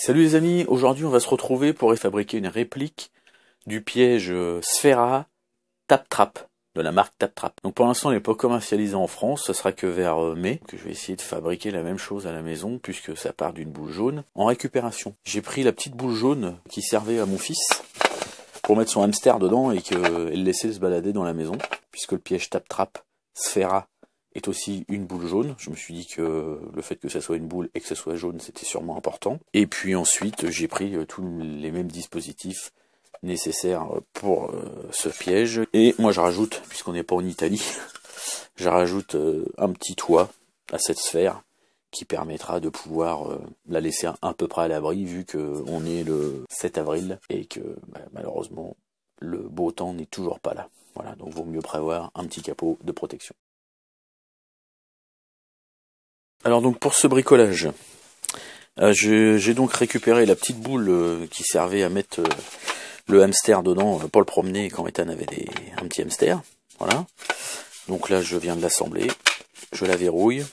Salut les amis, aujourd'hui on va se retrouver pour fabriquer une réplique du piège Sfera Tap Trap de la marque Tap Trap. Donc pour l'instant il n'est pas commercialisé en France, ça sera que vers mai que je vais essayer de fabriquer la même chose à la maison puisque ça part d'une boule jaune en récupération. J'ai pris la petite boule jaune qui servait à mon fils pour mettre son hamster dedans et le laisser se balader dans la maison puisque le piège Tap Trap Sfera est aussi une boule jaune. Je me suis dit que le fait que ça soit une boule et que ça soit jaune, c'était sûrement important. Et puis ensuite, j'ai pris tous les mêmes dispositifs nécessaires pour ce piège. Et moi, je rajoute, puisqu'on n'est pas en Italie, je rajoute un petit toit à cette sphère qui permettra de pouvoir la laisser à peu près à l'abri, vu qu'on est le 7 avril et que malheureusement, le beau temps n'est toujours pas là. Voilà, donc vaut mieux prévoir un petit capot de protection. Alors donc pour ce bricolage, j'ai donc récupéré la petite boule qui servait à mettre le hamster dedans pour le promener quand Ethan avait un petit hamster. Voilà. Donc là je viens de l'assembler, je la verrouille,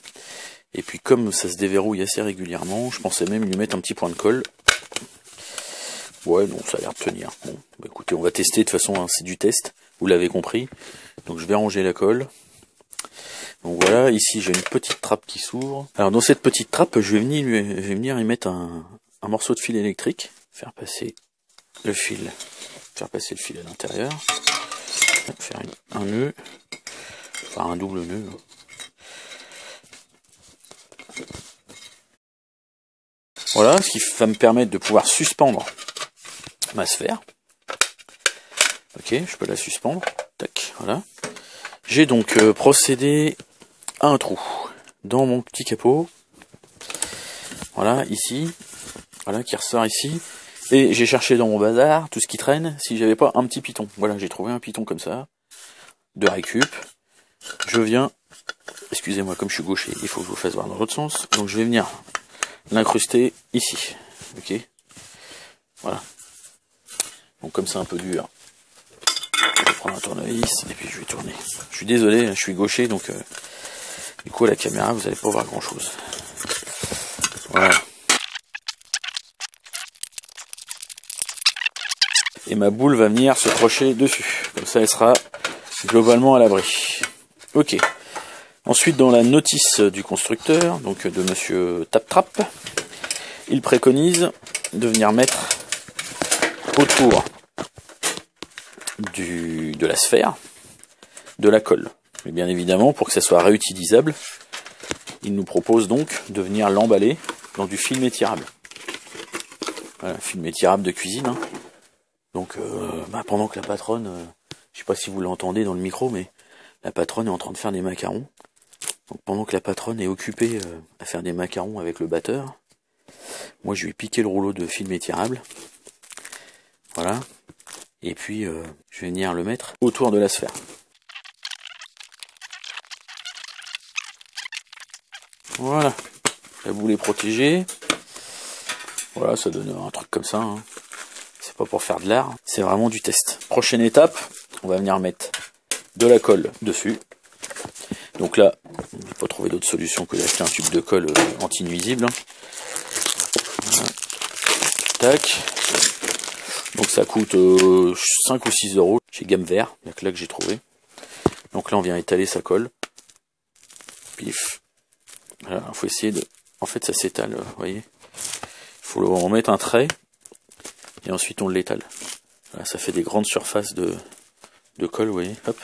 et puis comme ça se déverrouille assez régulièrement, je pensais même lui mettre un petit point de colle. Ouais, non, ça a l'air de tenir. Bon, bah écoutez, on va tester, de toute façon, hein, c'est du test, vous l'avez compris. Donc je vais ranger la colle. Donc voilà, ici j'ai une petite trappe qui s'ouvre. Alors dans cette petite trappe, je vais venir y mettre un morceau de fil électrique, faire passer le fil à l'intérieur, faire un nœud, enfin un double nœud. Voilà, ce qui va me permettre de pouvoir suspendre ma sphère. Ok, je peux la suspendre. Tac, voilà. J'ai donc procédé à un trou dans mon petit capot, voilà, ici, voilà, qui ressort ici, et j'ai cherché dans mon bazar tout ce qui traîne, si j'avais pas un petit piton. Voilà, j'ai trouvé un piton comme ça, de récup. Je viens, excusez-moi, comme je suis gaucher, il faut que je vous fasse voir dans l'autre sens, donc je vais venir l'incruster ici, ok, voilà. Donc comme c'est un peu dur, je vais prendre un tournevis, et puis je vais tourner. Je suis désolé, je suis gaucher, donc du coup, à la caméra, vous n'allez pas voir grand chose. Voilà. Et ma boule va venir se crocher dessus. Comme ça, elle sera globalement à l'abri. Ok. Ensuite, dans la notice du constructeur, donc de monsieur Tap Trap, il préconise de venir mettre autour de la sphère de la colle. Mais bien évidemment, pour que ça soit réutilisable, il nous propose donc de venir l'emballer dans du film étirable. Voilà, film étirable de cuisine. Hein. Donc, pendant que la patronne, je sais pas si vous l'entendez dans le micro, mais la patronne est en train de faire des macarons. Donc, pendant que la patronne est occupée à faire des macarons avec le batteur, moi je lui ai piqué le rouleau de film étirable. Voilà. Et puis, je vais venir le mettre autour de la sphère. Voilà, la boule est protégée. Voilà, ça donne un truc comme ça. Hein. C'est pas pour faire de l'art, c'est vraiment du test. Prochaine étape, on va venir mettre de la colle dessus. Donc là, on n'a pas trouvé d'autre solution que d'acheter un tube de colle anti-nuisible. Voilà. Tac. Donc ça coûte 5 ou 6 euros chez Gamme Vert, il n'y a que là que j'ai trouvé. Donc là, on vient étaler sa colle. Pif. Voilà, il faut essayer de... En fait, ça s'étale, vous voyez. Il faut en mettre un trait, et ensuite on l'étale. Voilà, ça fait des grandes surfaces de colle, vous voyez. Hop.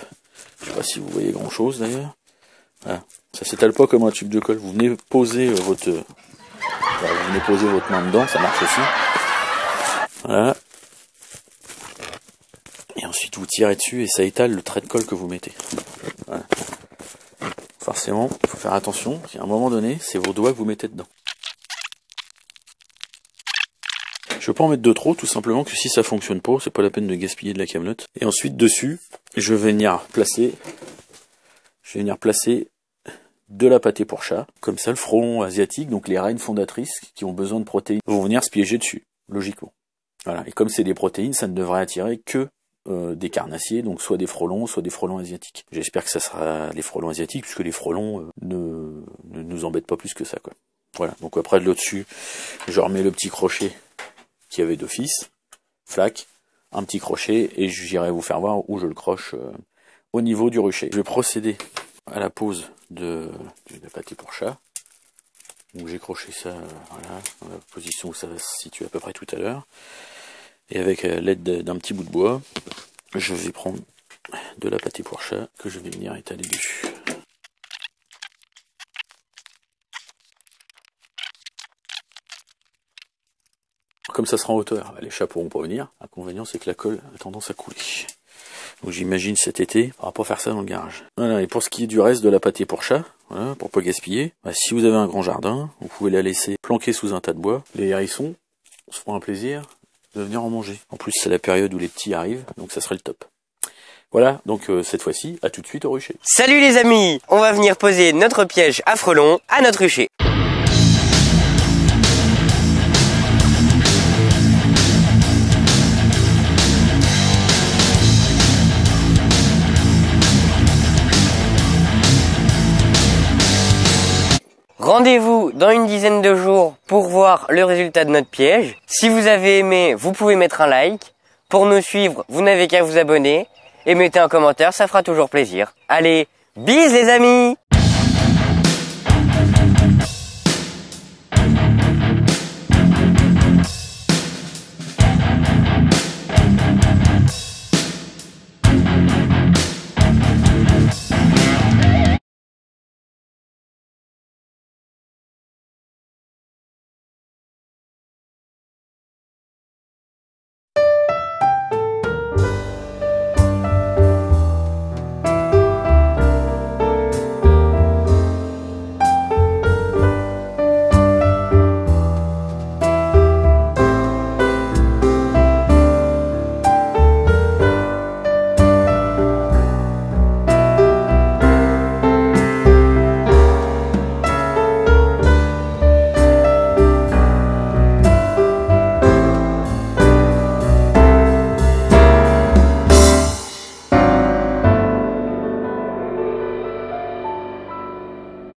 Je sais pas si vous voyez grand chose d'ailleurs. Voilà. Ça s'étale pas comme un tube de colle. Vous venez poser votre main dedans, ça marche aussi. Voilà. Et ensuite vous tirez dessus et ça étale le trait de colle que vous mettez. Voilà. Forcément, il faut faire attention, à un moment donné, c'est vos doigts que vous mettez dedans. Je ne veux pas en mettre de trop, tout simplement que si ça fonctionne pas, c'est pas la peine de gaspiller de la camelote. Et ensuite, dessus, je vais venir placer de la pâtée pour chat. Comme ça, le frelon asiatique, donc les reines fondatrices qui ont besoin de protéines, vont venir se piéger dessus, logiquement. Voilà. Et comme c'est des protéines, ça ne devrait attirer que des carnassiers, donc soit des frelons asiatiques. J'espère que ça sera les frelons asiatiques, puisque les frelons ne nous embêtent pas plus que ça, quoi. Voilà, donc après de l'au-dessus, je remets le petit crochet qu'il y avait d'office, flac, un petit crochet, et j'irai vous faire voir où je le croche au niveau du rucher. Je vais procéder à la pose de la pâté pour chat. Donc j'ai croché ça voilà, dans la position où ça va se situer à peu près tout à l'heure. Et avec l'aide d'un petit bout de bois, je vais prendre de la pâté pour chat que je vais venir étaler dessus. Comme ça sera en hauteur, les chats pourront pas venir. L'inconvénient c'est que la colle a tendance à couler. Donc j'imagine cet été, on va pas faire ça dans le garage. Voilà, et pour ce qui est du reste de la pâté pour chat, voilà, pour pas gaspiller, bah, si vous avez un grand jardin, vous pouvez la laisser planquer sous un tas de bois. Les hérissons se feront un plaisir de venir en manger. En plus c'est la période où les petits arrivent, donc ça serait le top. Voilà, donc cette fois-ci, à tout de suite au rucher. Salut les amis, on va venir poser notre piège à frelons à notre rucher. Rendez-vous dans une dizaine de jours pour voir le résultat de notre piège. Si vous avez aimé, vous pouvez mettre un like. Pour nous suivre, vous n'avez qu'à vous abonner. Et mettez un commentaire, ça fera toujours plaisir. Allez, bis les amis!